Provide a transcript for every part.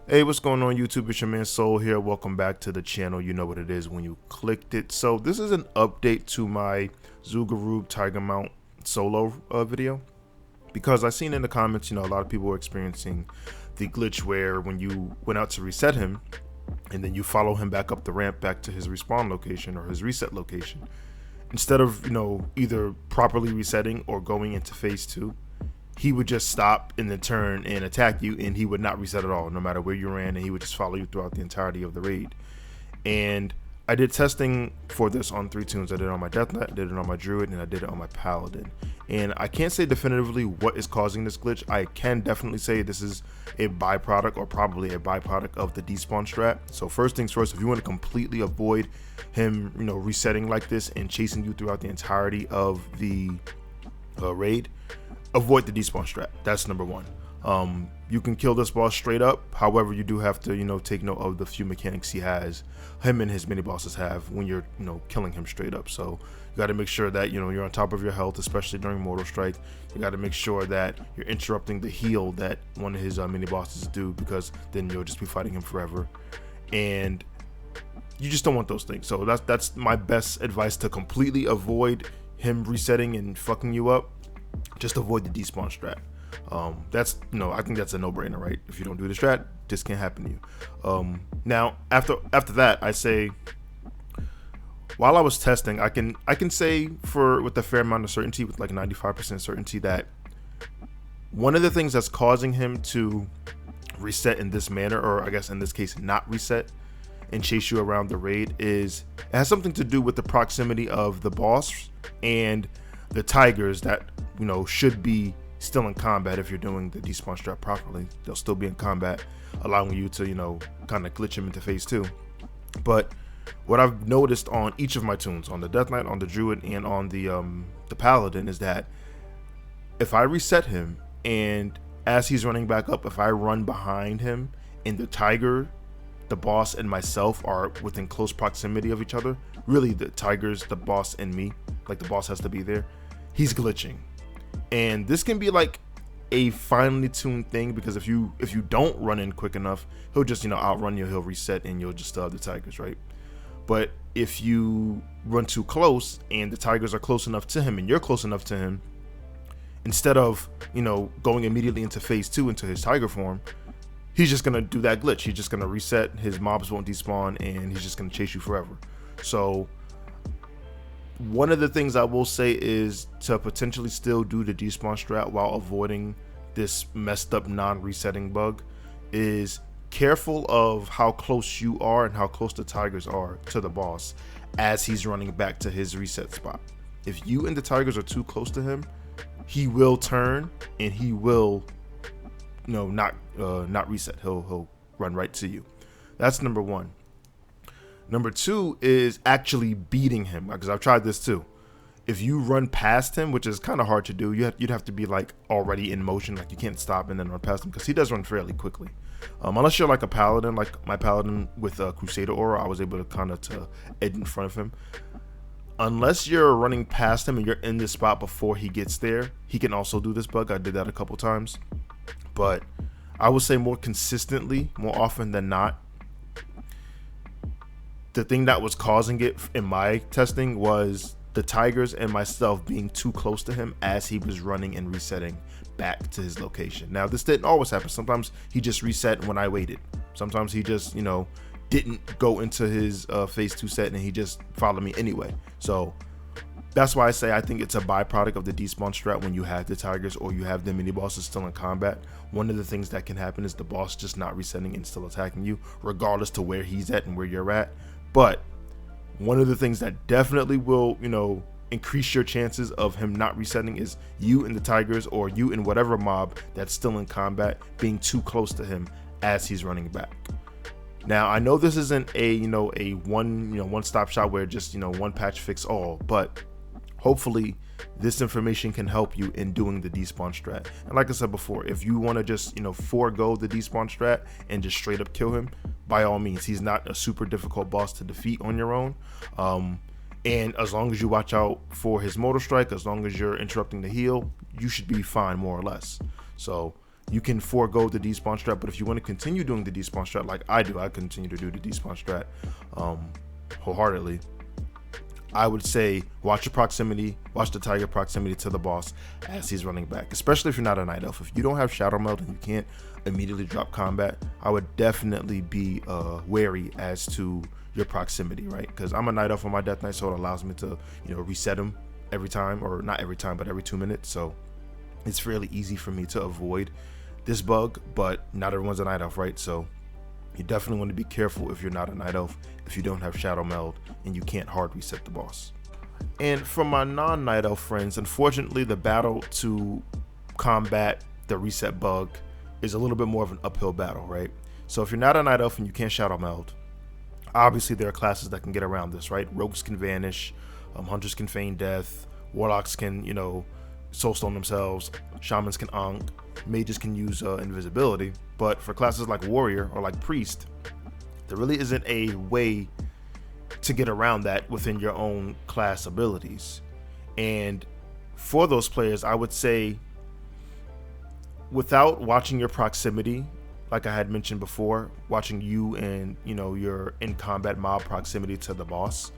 Hey, what's going on YouTube? It's your man Soul here. Welcome back to the channel. You know what it is when you clicked it. So this is an update to my Zul'Gurub Tiger Mount solo video, because I seen in the comments, a lot of people were experiencing the glitch where when you went out to reset him and then you follow him back up the ramp back to his respawn location or his reset location, instead of, either properly resetting or going into phase 2, he would just stop and then turn and attack you, and he would not reset at all, no matter where you ran, and he would just follow you throughout the entirety of the raid. And I did testing for this on 3 tunes. I did it on my Death Knight, I did it on my Druid, and I did it on my Paladin. And I can't say definitively what is causing this glitch. I can definitely say this is a byproduct, or probably a byproduct, of the Despawn strat. So first things first, if you want to completely avoid him, resetting like this and chasing you throughout the entirety of the raid, avoid the Despawn strat. That's number one. You can kill this boss straight up. However, you do have to, take note of the few mechanics him and his mini bosses have when you're, killing him straight up. So you got to make sure that, you're on top of your health, especially during Mortal Strike. You got to make sure that you're interrupting the heal that one of his mini bosses do, because then you'll just be fighting him forever. And you just don't want those things. So that's my best advice: to completely avoid him resetting and fucking you up. Just avoid the Despawn strat. That's I think that's a no-brainer, right? If you don't do the strat, this can't happen to you. Now after that, I say, while I was testing, I can say with a fair amount of certainty, with like 95% certainty, that one of the things that's causing him to reset in this manner, or I guess in this case not reset and chase you around the raid, it has something to do with the proximity of the boss and the tigers that should be still in combat. If you're doing the Despawn strat properly, they'll still be in combat, allowing you to kind of glitch him into phase 2. But what I've noticed on each of my tunes, on the Death Knight, on the Druid, and on the Paladin, is that if I reset him and as he's running back up, if I run behind him and the tiger, the boss, and myself are within close proximity of each other, really the tigers, the boss, and me, like the boss has to be there, he's glitching. And this can be like a finely tuned thing, because if you don't run in quick enough, he'll just outrun you, he'll reset, and you'll just still have the tigers, right? But if you run too close and the tigers are close enough to him and you're close enough to him, instead of going immediately into phase 2 into his tiger form, he's just gonna do that glitch. He's just gonna reset, his mobs won't despawn, and he's just gonna chase you forever. So one of the things I will say is to potentially still do the Despawn strat while avoiding this messed up non-resetting bug is careful of how close you are and how close the tigers are to the boss as he's running back to his reset spot. If you and the tigers are too close to him, he will turn and he will not reset. He'll run right to you. That's number one. Number 2 is actually beating him, because I've tried this too. If you run past him, which is kind of hard to do, you'd have to be like already in motion, like you can't stop and then run past him, because he does run fairly quickly. Unless you're like a paladin, like my paladin with a Crusader aura, I was able to kind of edge in front of him. Unless you're running past him and you're in this spot before he gets there, he can also do this bug. I did that a couple times, but I would say more consistently, more often than not, the thing that was causing it in my testing was the tigers and myself being too close to him as he was running and resetting back to his location. Now, this didn't always happen. Sometimes he just reset when I waited. Sometimes he just, didn't go into his phase 2 set and he just followed me anyway. So that's why I say I think it's a byproduct of the Despawn strat. When you have the tigers or you have the mini bosses still in combat, one of the things that can happen is the boss just not resetting and still attacking you, regardless to where he's at and where you're at. But one of the things that definitely will, increase your chances of him not resetting is you and the tigers, or you and whatever mob that's still in combat, being too close to him as he's running back. Now, I know this isn't a one-stop shop where just one patch fix all, but hopefully this information can help you in doing the Despawn strat. And like I said before, if you want to just forego the Despawn strat and just straight up kill him, by all means. He's not a super difficult boss to defeat on your own, and as long as you watch out for his Mortal Strike, as long as you're interrupting the heal, you should be fine, more or less. So you can forego the despawn strat. But if you want to continue doing the despawn strat like I do, I continue to do the despawn strat wholeheartedly. I would say watch your proximity, watch the Tiger proximity to the boss as he's running back, especially if you're not a Night Elf. If you don't have Shadow Meld and you can't immediately drop combat, I would definitely be wary as to your proximity, right? Because I'm a Night Elf on my Death Knight, so it allows me to, reset him every time, or not every time, but every 2 minutes. So it's fairly easy for me to avoid this bug, but not everyone's a Night Elf, right? So you definitely want to be careful if you're not a Night Elf, if you don't have Shadow Meld and you can't hard reset the boss. And for my non-Night Elf friends, unfortunately the battle to combat the reset bug is a little bit more of an uphill battle, right? So if you're not a Night Elf and you can't Shadow Meld, obviously there are classes that can get around this, right? Rogues can vanish, Hunters can feign death, Warlocks can, soulstone themselves, Shamans can Ankh, Mages can use invisibility. But for classes like Warrior or like Priest, there really isn't a way to get around that within your own class abilities. And for those players, I would say, without watching your proximity, like I had mentioned before, watching you and your in combat mob proximity to the boss,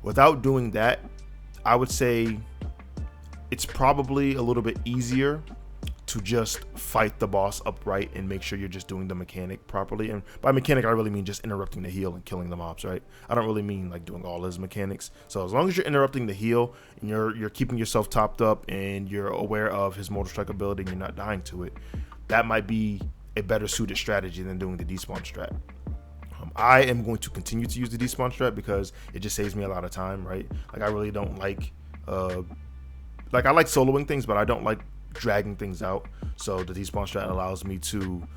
without doing that, I would say it's probably a little bit easier to just fight the boss upright and make sure you're just doing the mechanic properly. And by mechanic, I really mean just interrupting the heal and killing the mobs, right? I don't really mean like doing all his mechanics. So as long as you're interrupting the heal and you're keeping yourself topped up and you're aware of his Mortal Strike ability and you're not dying to it, that might be a better suited strategy than doing the despawn strat. I am going to continue to use the despawn strat because it just saves me a lot of time, right? Like I really don't like, I like soloing things, but I don't like dragging things out. So the despawn strat allows me to,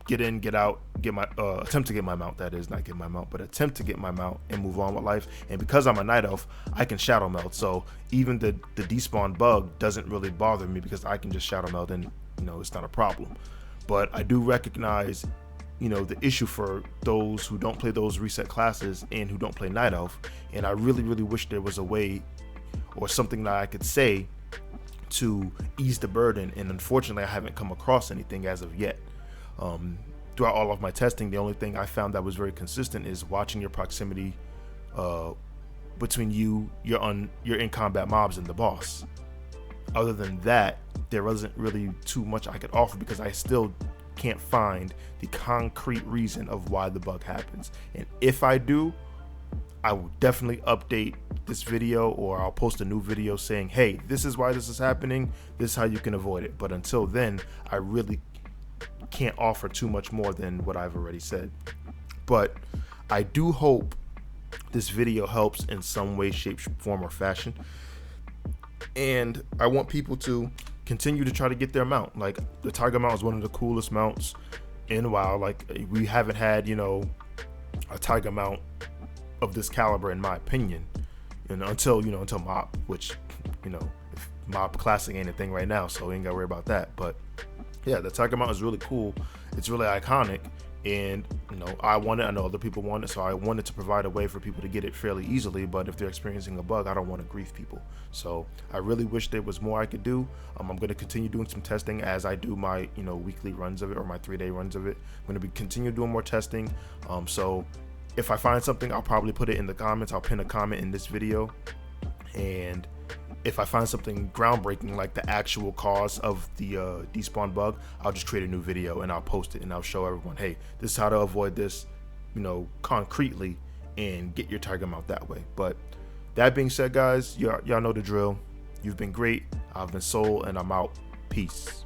get in, get out, get my attempt to get my mount, that is, not get my mount, but attempt to get my mount and move on with life. And because I'm a Night Elf, I can Shadow Meld, so even the despawn bug doesn't really bother me because I can just Shadow Meld and it's not a problem. But I do recognize the issue for those who don't play those reset classes and who don't play Night Elf, and I really wish there was a way or something that I could say to ease the burden, and unfortunately I haven't come across anything as of yet. Throughout all of my testing, the only thing I found that was very consistent is watching your proximity between your in combat mobs and the boss. Other than that, there wasn't really too much I could offer because I still can't find the concrete reason of why the bug happens. And if I do, I will definitely update this video, or I'll post a new video saying, hey, this is why this is happening, this is how you can avoid it. But until then, I really can't offer too much more than what I've already said. But I do hope this video helps in some way, shape, form, or fashion. And I want people to continue to try to get their mount. Like, the Tiger mount is one of the coolest mounts in a while. Like, we haven't had, a Tiger mount of this caliber, in my opinion, until mob, which if mob classic ain't a thing right now, so we ain't gotta worry about that. But yeah, the Tiger mount is really cool, it's really iconic, and I want it, I know other people want it, so I wanted to provide a way for people to get it fairly easily. But if they're experiencing a bug, I don't want to grief people, so I really wish there was more I could do. I'm going to continue doing some testing as I do my weekly runs of it, or my 3-day runs of it. I'm going to continue doing more testing, so if I find something, I'll probably put it in the comments. I'll pin a comment in this video, and if I find something groundbreaking, like the actual cause of the despawn bug, I'll just create a new video and I'll post it and I'll show everyone, hey, this is how to avoid this, concretely, and get your Tiger mount that way. But that being said, guys, y'all know the drill. You've been great. I've been Soul, and I'm out. Peace.